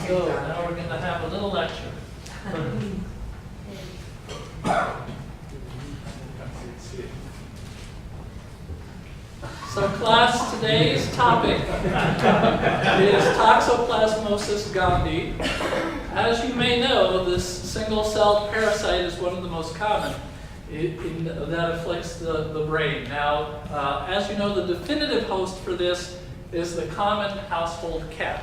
So now we're going to have a little lecture. So class, today's topic is Toxoplasmosis gondii. As you may know, this single-celled parasite is one of the most common that afflicts the brain. Now, as you know, the definitive host for this is the common household cat.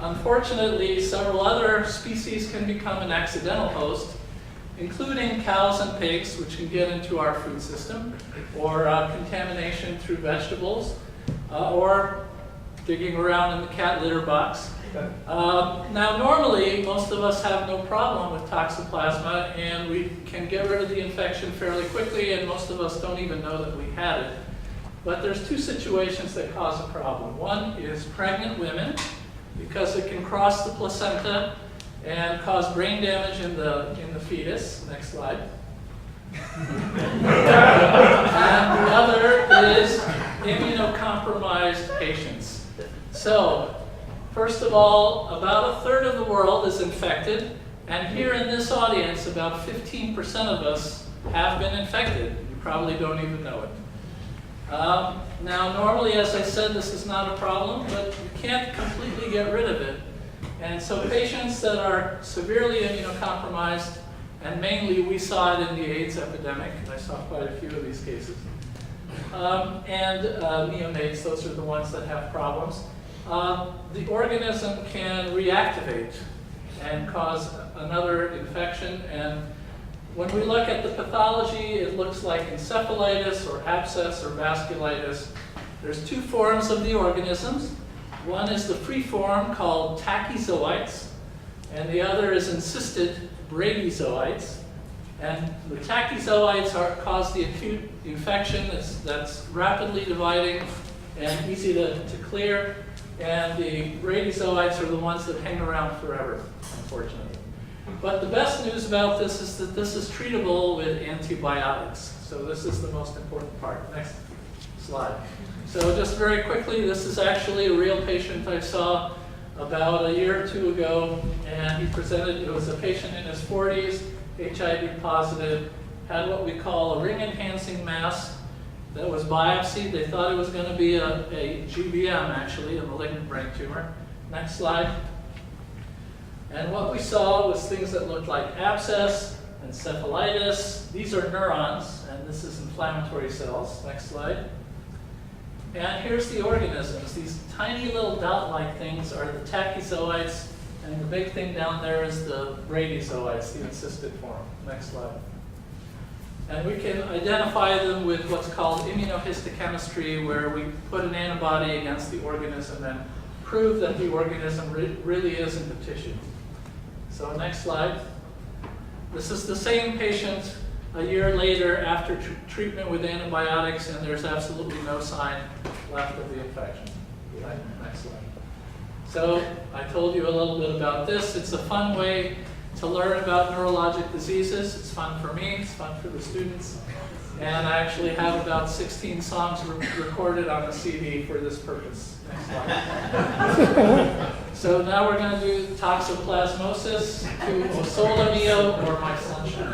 Unfortunately, several other species can become an accidental host, including cows and pigs, which can get into our food system, or contamination through vegetables, or digging around in the cat litter box. Now, normally, most of us have no problem with Toxoplasma, and we can get rid of the infection fairly quickly, and most of us don't even know that we had it. But there's two situations that cause a problem. One is pregnant women, because it can cross the placenta and cause brain damage in the fetus. Next slide. And the other is immunocompromised patients. So, first of all, about a third of the world is infected, and here in this audience, about 15% of us have been infected. You probably don't even know it. Now, normally, as I said, this is not a problem, but you can't completely get rid of it. And so patients that are severely immunocompromised, and mainly we saw it in the AIDS epidemic, and I saw quite a few of these cases, and neonates, those are the ones that have problems, the organism can reactivate and cause another infection. And when we look at the pathology, it looks like encephalitis or abscess or vasculitis. There's two forms of the organisms. One is the free form called tachyzoites, and the other is encysted bradyzoites. And the tachyzoites cause the acute infection that's rapidly dividing and easy to clear, and the bradyzoites are the ones that hang around forever, unfortunately. But the best news about this is that this is treatable with antibiotics. So this is the most important part. Next slide. So just very quickly, this is actually a real patient I saw about a year or two ago, and he presented, it was a patient in his 40s, HIV positive, had what we call a ring-enhancing mass that was biopsied. They thought it was going to be a GBM, actually, a malignant brain tumor. Next slide. And what we saw was things that looked like abscess, encephalitis. These are neurons, and this is inflammatory cells. Next slide. And here's the organisms. These tiny little dot-like things are the tachyzoites, and the big thing down there is the bradyzoites, the encysted form. Next slide. And we can identify them with what's called immunohistochemistry, where we put an antibody against the organism and prove that the organism really is in the tissue. So next slide. This is the same patient a year later after treatment with antibiotics, and there's absolutely no sign left of the infection. Right? Next slide. So I told you a little bit about this. It's a fun way to learn about neurologic diseases. It's fun for me, it's fun for the students. And I actually have about 16 songs recorded on a CD for this purpose. Next slide. So now we're going to do Toxoplasmosis, to O Sole Mio, or My Sunshine.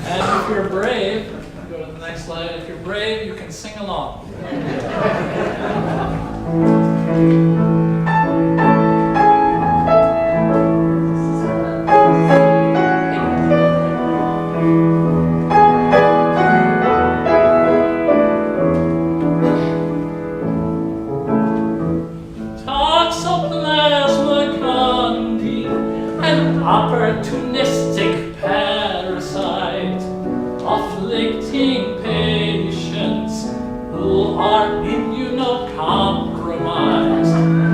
And if you're brave, go to the next slide. If you're brave, you can sing along. Opportunistic parasite afflicting patients who are immunocompromised.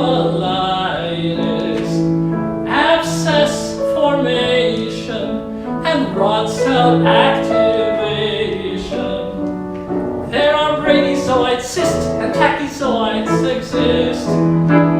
colitis, abscess formation, and rod cell activation. There are bradyzoids, cysts, and tachyzoids exist.